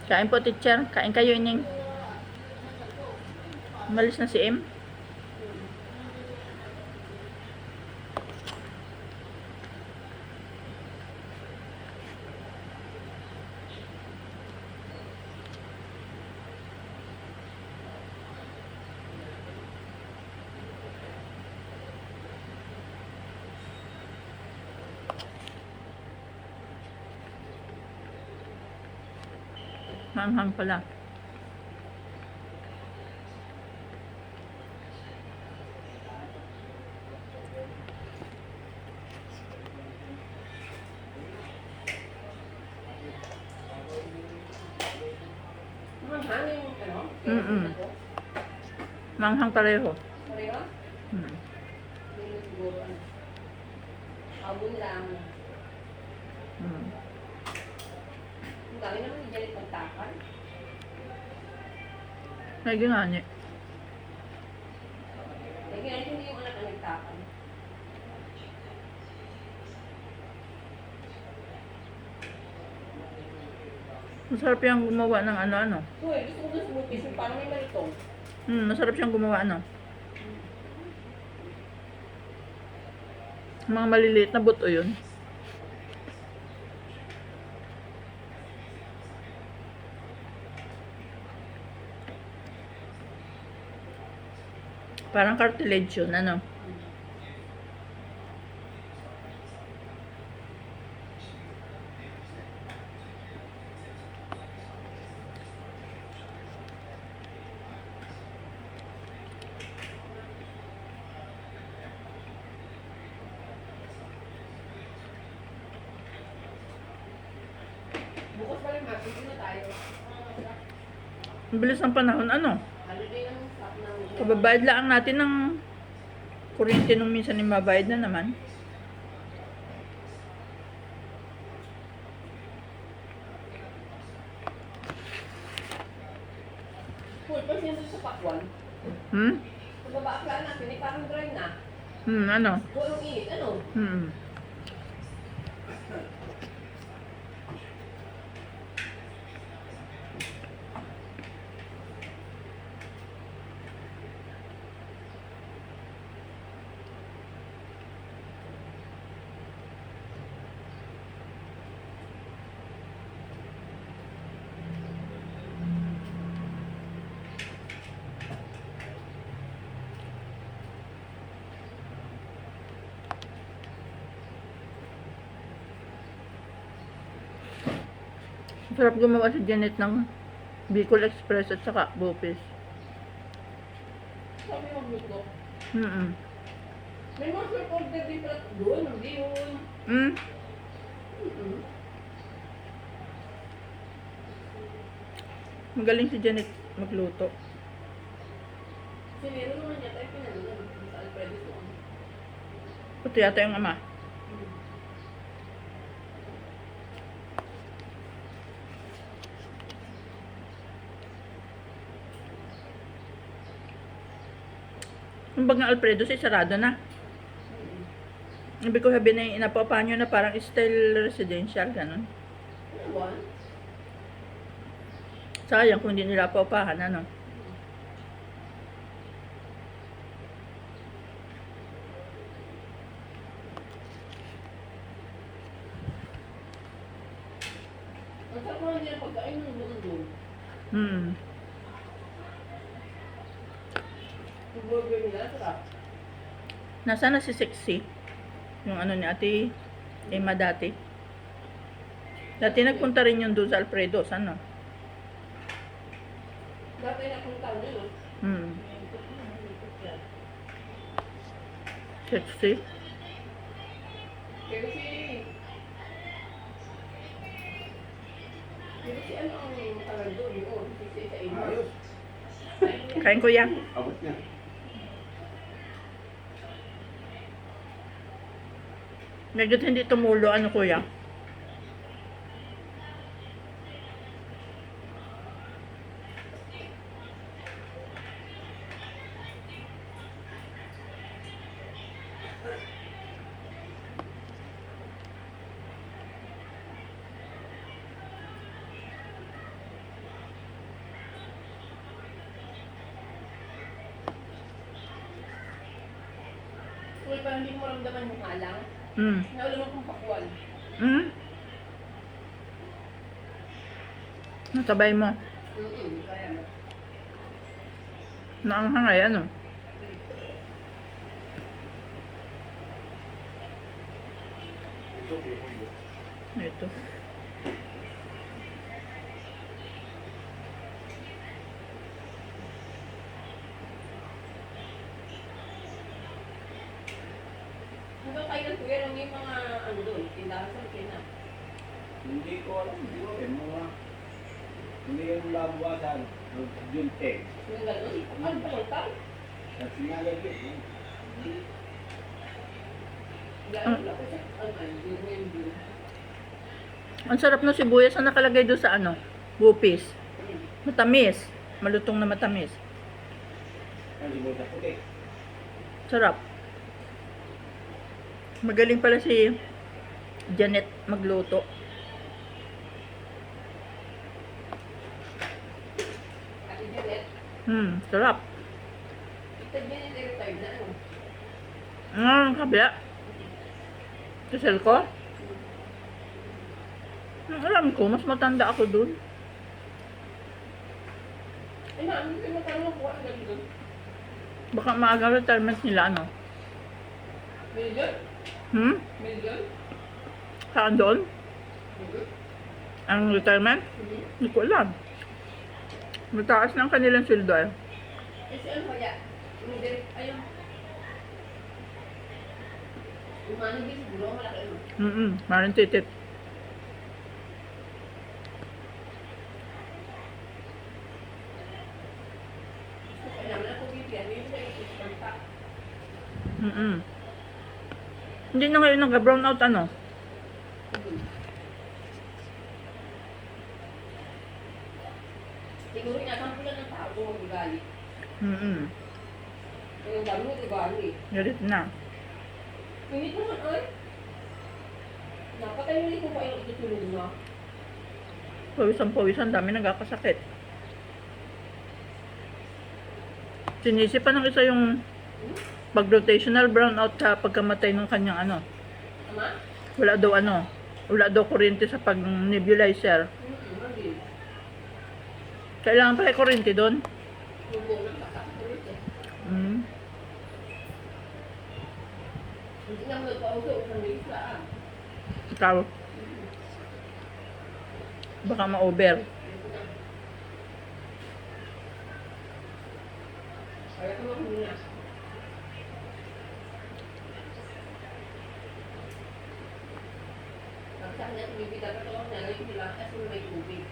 Kain po, teacher. Kain kayo, ining. Malis na si M. Hanghang pala. Manghang pareho. Pareho? Siguro ano. Abon lang. Ang dami naman ni Janet pagtakan. Lagi nga niya. Lagi nga hindi yung anak ang nagtakan. Masarap yung gumawa ng ano-ano. Uy, gusto ko dun sa multis yung parang may malitong. Masarap siyang gumawa ano. Mga maliliit na buto yun. Parang cartilage yun, ano. Bukas pa rin mag-ibig na tayo. Ang bilis ng panahon, ano. Holiday ng stop ng... Kababayad lang natin ng kuryente nung minsan ni mabayad na naman. Uy, pa siya sa pakwan. Pagbaba ka natin, eh, parang dry na. Ano. Purong init, ano? Sarap gumawa si Janet ng Bicol Express at saka Bopis. Sabi mo magluto. May mga short order din pala doon, hindi yun. Magaling si Janet magluto. Sinero naman yata yung pinalunan sa Alfredo doon. Pati yata yung ama. Yung bagang Alfredo si sarado na. Ibig ko sabihin na inapapahan nyo na parang style residential, ganun. Ano ba? Sayang kung hindi nila paupahan, ano. Ang sarap naman niya pagkain ng doon. Yung burger nila, sarap. Nasaan na si Sexy? Yung ano ni Ate Emma dati. Dati nagpunta rin yun doon sa Alfredo, ano. Dati napunta nyo, no? Sexy. Pero si ano ang tagal doon, yun. Si sa inyo. Kain ko yan. Abot niya. Medyo hindi tumulo, ano kuya. Uli pa hindi mo maramdaman yung halang. Hmm. Naulam akong pakwan. Hmm? Nasabay mo. Kaya mo. Naanghangay, ano? Ito. Hanggang kailan kuya lang yung mga ano doon, tindahan sa Pilipinas. Hindi ko alam, hindi ko eh, mga hindi yung labuwasan, June 10. Yung gano'n. Ano pa lang tayo? At sinalagay, Gano'n lang ko siya. Ano ay, yung June. Ang sarap ng sibuyas na nakalagay doon sa ano? Bupis. Matamis. Malutong na matamis. ang libot na puti. Sarap. Magaling pala si Janet magluto. Ate Janet, Sarap. Tita Janet ay retired na ano. Kabila. Tusel ko? Alam ko, mas matanda ako dun. Ay na, hindi ko matanong kung ano galing doon. Baka maaga retirement nila, ano? Million? Million? Saan doon? Ang retirement? Hindi ko alam. Mataas ng kanilang sweldo eh. Kasi ano kaya? Yung direct, ayun. Yung manager siguro, malaki ano. Maraming titit. Kaya naman ako bibigyan, yung sa ikispanta. Hindi na ngayon nag-brown out, ano? Siguro inasampo lang ng tao kung mag-ugali. Kaya yung dami mag-ugali. Galit na. Pinit naman ay. Napatay nyo ko pa yung itutulog na. Pawisan-pawisan, dami nagkakasakit. Sinisi pa ng isa yung pag-rotational brownout sa pagkamatay ng kanyang ano. Ama? Wala daw kuryente sa pag-nebulizer. Mandi. Kailangan pala yung kuryente doon. Lubong ng kakakakulit eh. Hindi na mo nagpauso, usang may islaan. Ikaw. Baka ma-over. Kaya ko lang muna. Pagsahan niya, tumibita ka ito, nalagay sila, kasi may tubig.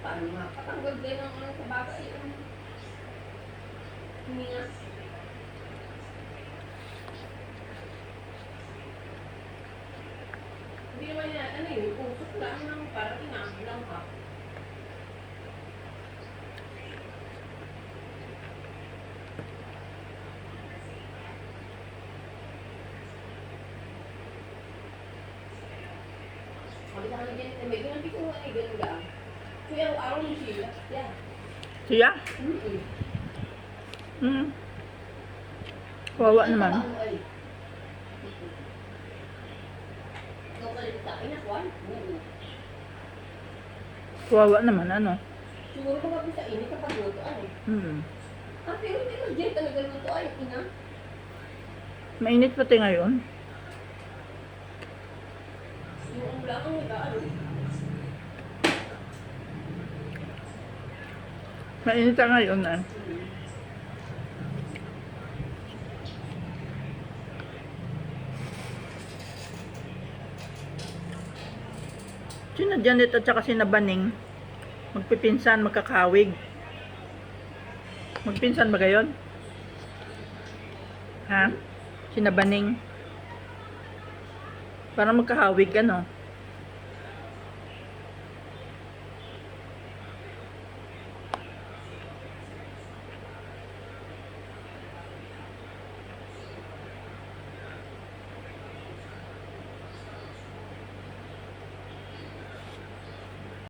Paano nga? Patanggal din ang ano sa bagay. Hindi nga. Hindi naman yan, ano yun, usok lang ng parang inabilang ka. Sabi sa kanya din, may ganun ko nga ay ganun lang. So, araw-araw mo sila. Yeah. Siya? Kawawa naman. Ikaw ka rin sa akin, Juan? Kawawa naman, ano? Siguro kapag sa init kapag lutoan eh. Pero hindi mo dyan talaga lutoan, ina. Mainit pati ngayon. Yung ulang ang nag-ano. Mainit na ngayon, eh. Sina Janet at saka sina Baning magpipinsan, magkakawig. Magpinsan ba gayon? Ha? Sina Baning. Para magkahawig, ano?